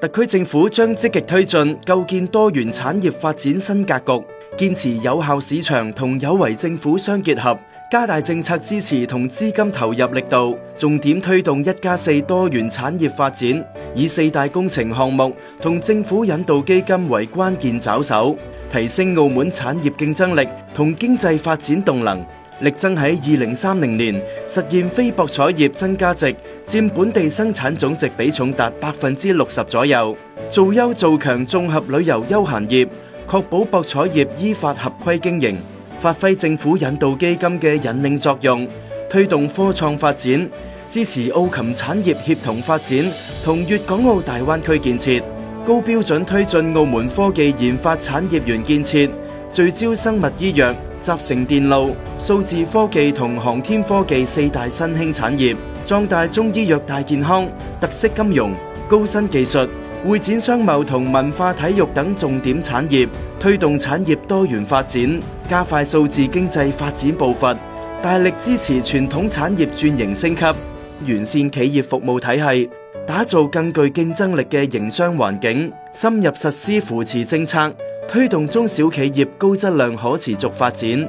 特區政府將積極推進構建多元產業發展新格局，堅持有效市場同有為政府相結合，加大政策支持同資金投入力度，重點推動1+4多元產業發展，以4大工程項目同政府引導基金為關鍵抓手，提升澳門產業競爭力同經濟發展動能。力爭喺2030年實現非博彩業增加值佔本地生產總值比重達60%左右，做優做強綜合旅遊休閒業，確保博彩業依法合規經營，發揮政府引導基金嘅引領作用，推動科創發展，支持澳琴產業協同發展同粵港澳大灣區建設，高標準推進澳門科技研發產業園建設，聚焦生物醫藥、集成電路、數字科技同航天科技4大新興產業，壯大中醫藥大健康、特色金融、高新技術、會展商貿同文化體育等重點產業，推動產業多元發展，加快數字經濟發展步伐，大力支持傳統產業轉型升級，完善企業服務體系，打造更具競爭力嘅營商環境，深入實施扶持政策，推動中小企業高質量可持續發展。